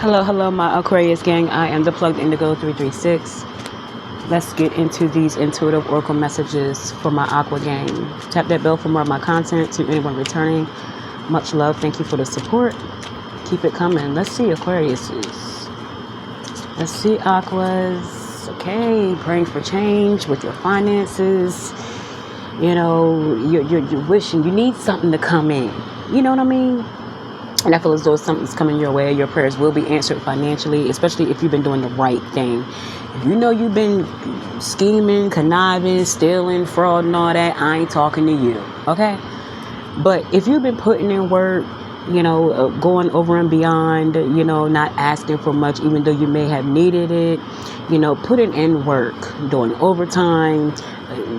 Hello, my Aquarius gang. I am the plugged Indigo 336. Let's get into these intuitive oracle messages for my Aqua gang. Tap that bell for more of my content. To anyone returning, much love. Thank you for the support. Keep it coming. Let's see Aquariuses. Let's see Aquas. Okay, praying for change with your finances. You know, you're wishing, you need something to come in. You know what I mean? And I feel as though something's coming your way. Your prayers will be answered financially, especially if you've been doing the right thing. If you know you've been scheming, conniving, stealing, fraud, and all that, I ain't talking to you, okay? But if you've been putting in work, you know, going over and beyond, you know, not asking for much, even though you may have needed it, you know, putting in work, doing overtime,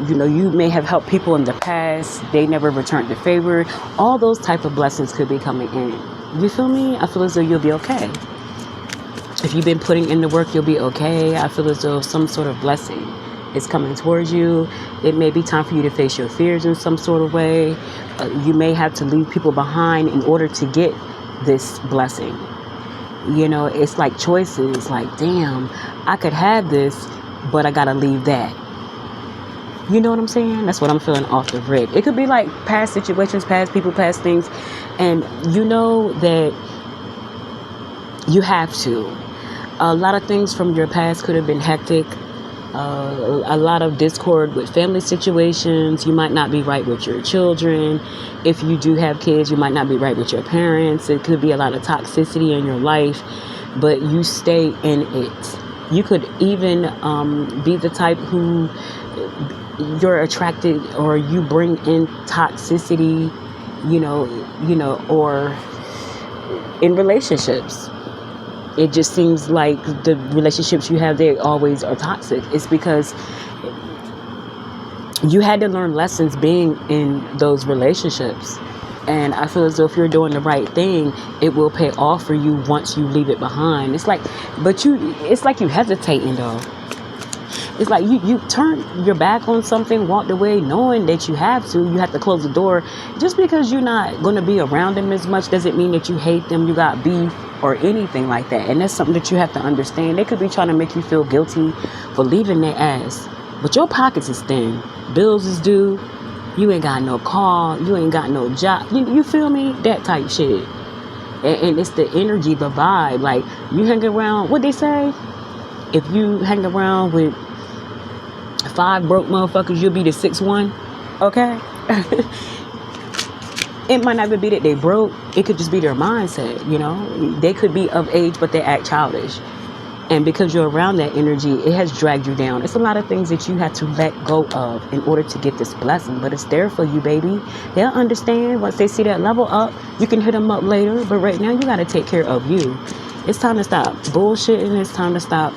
you know, you may have helped people in the past, they never returned the favor. All those type of blessings could be coming in. You feel me? I feel as though you'll be okay. If you've been putting in the work, you'll be okay. I feel as though some sort of blessing is coming towards you. It may be time for you to face your fears in some sort of way. You may have to leave people behind in order to get this blessing. You know, it's like choices, like, damn, I could have this, but I gotta leave that. You know what I'm saying? That's what I'm feeling off the rip. It could be like past situations, past people, past things. And you know that you have to. A lot of things from your past could have been hectic. A lot of discord with family situations. You might not be right with your children. If you do have kids, you might not be right with your parents. It could be a lot of toxicity in your life, but you stay in it. You could even be the type who you're attracted, or you bring in toxicity, you know, or in relationships. It just seems like the relationships you have, they always are toxic. It's because you had to learn lessons being in those relationships. And I feel as though if you're doing the right thing, it will pay off for you once you leave it behind. It's like, it's like you hesitating though. It's like you turn your back on something, walked away knowing that you have to close the door. Just because you're not going to be around them as much doesn't mean that you hate them, you got beef or anything like that. And that's something that you have to understand. They could be trying to make you feel guilty for leaving their ass, but your pockets is thin. Bills is due. You ain't got no car. You ain't got no job. You feel me? That type shit. And it's the energy, the vibe. Like, you hang around, what they say? If you hang around with 5 broke motherfuckers, you'll be the 6th one. Okay? It might not even be that they broke. It could just be their mindset, you know? They could be of age, but they act childish. And because you're around that energy, it has dragged you down. It's a lot of things that you have to let go of in order to get this blessing. But it's there for you, baby. They'll understand once they see that level up. You can hit them up later. But right now, you got to take care of you. It's time to stop bullshitting. It's time to stop,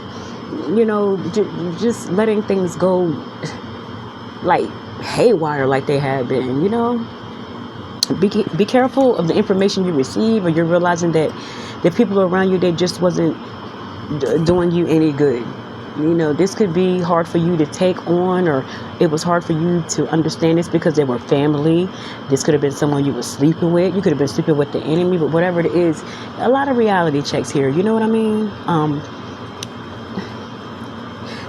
you know, just letting things go like haywire like they have been, you know. Be careful of the information you receive, or you're realizing that the people around you, they just wasn't doing you any good. You know, this could be hard for you to take on, or it was hard for you to understand this because they were family. This could have been someone you were sleeping with. You could have been sleeping with the enemy, but whatever it is, a lot of reality checks here. You know what I mean?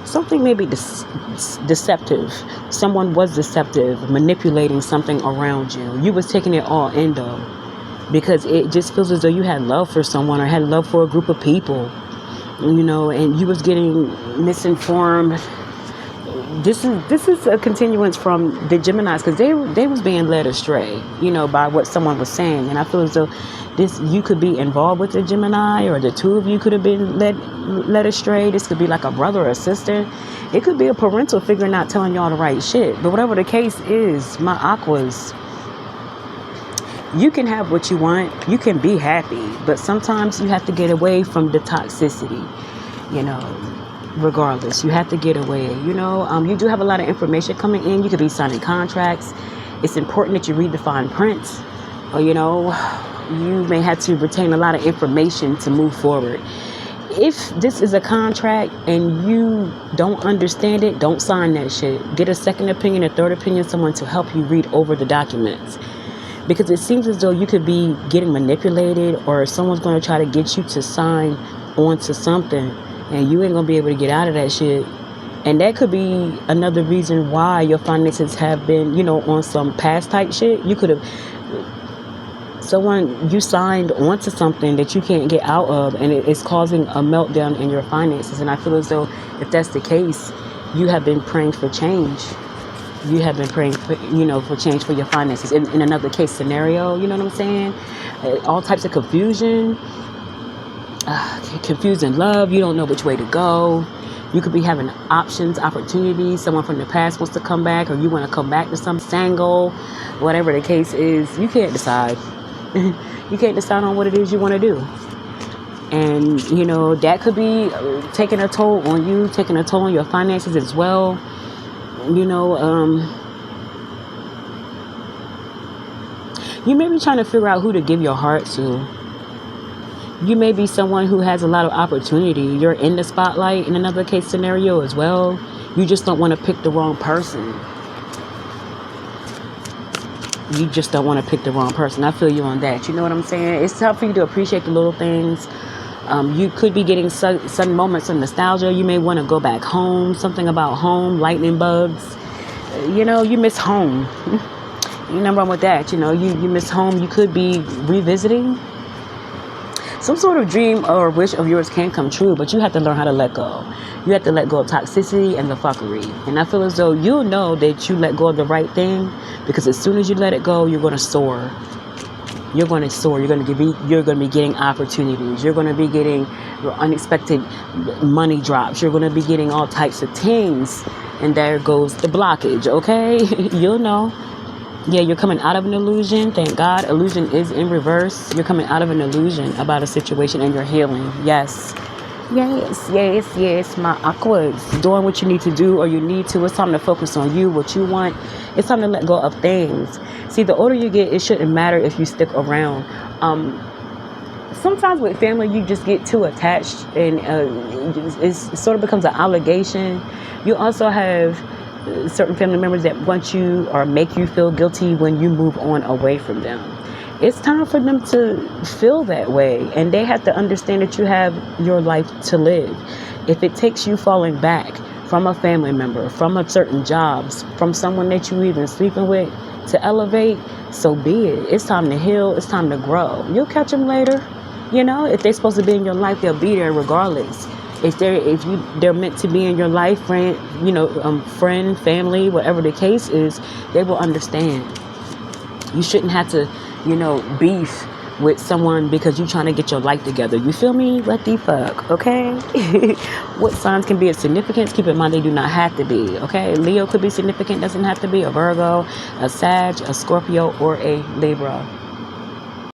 Something may be deceptive. Someone was deceptive, manipulating something around you. You was taking it all in though, because it just feels as though you had love for someone, or had love for a group of people, you know, and you was getting misinformed. This is a continuance from the Geminis, because they was being led astray, you know, by what someone was saying. And I feel as though you could be involved with the Gemini, or the two of you could have been led astray. This could be like a brother or a sister. It could be a parental figure not telling y'all the right shit. But whatever the case is, my Aquas, you can have what you want. You can be happy, but sometimes you have to get away from the toxicity, you know. Regardless, you have to get away. You know, you do have a lot of information coming in. You could be signing contracts. It's important that you read the fine prints, or, you know, you may have to retain a lot of information to move forward. If this is a contract and you don't understand it, don't sign that shit. Get a second opinion, a third opinion, someone to help you read over the documents. because it seems as though you could be getting manipulated, or someone's going to try to get you to sign onto something, and you ain't going to be able to get out of that shit. And that could be another reason why your finances have been, you know, on some past type shit. You could have, you signed onto something that you can't get out of, and it's causing a meltdown in your finances. And I feel as though if that's the case, you have been praying for change. You have been praying for, you know, for change for your finances. In another case scenario, you know what I'm saying? All types of confusion, confusing love. You don't know which way to go. You could be having options, opportunities. Someone from the past wants to come back, or you want to come back to some angle. Whatever the case is, you can't decide. You can't decide on what it is you want to do. And, you know, that could be taking a toll on you, taking a toll on your finances as well. You know, you may be trying to figure out who to give your heart to. You may be someone who has a lot of opportunity. You're in the spotlight in another case scenario as well. You just don't want to pick the wrong person. You just don't want to pick the wrong person. I feel you on that. You know what I'm saying? It's time for you to appreciate the little things. You could be getting sudden moments of nostalgia. You may want to go back home. Something about home, lightning bugs. You know, you miss home. You're not wrong with that. You know, you miss home. You could be revisiting. Some sort of dream or wish of yours can come true, but you have to learn how to let go. You have to let go of toxicity and the fuckery. And I feel as though you'll know that you let go of the right thing, because as soon as you let it go, you're going to soar. You're going to soar. You're going to be getting opportunities. You're going to be getting unexpected money drops. You're going to be getting all types of things. And there goes the blockage, okay? You'll know. Yeah, you're coming out of an illusion. Thank God. Illusion is in reverse. You're coming out of an illusion about a situation and you're healing. Yes. Yes, my Aquarius. Doing what you need to do, or you need to. It's time to focus on you, what you want. It's time to let go of things. See, the older you get, it shouldn't matter if you stick around. Sometimes with family, you just get too attached, and it sort of becomes an obligation. You also have certain family members that want you or make you feel guilty when you move on away from them. It's time for them to feel that way, and they have to understand that you have your life to live. If it takes you falling back from a family member, from a certain jobs, from someone that you even sleeping with to elevate, so be it. It's time to heal. It's time to grow. You'll catch them later. You know, if they're supposed to be in your life, they'll be there regardless. If they're meant to be in your life, friend, friend, family, whatever the case is, they will understand. You shouldn't have to, beef with someone because you're trying to get your life together. You feel me? What the fuck? Okay. What signs can be of significance? Keep in mind they do not have to be. Okay. Leo could be significant, doesn't have to be. A Virgo, a Sag, a Scorpio, or a Libra.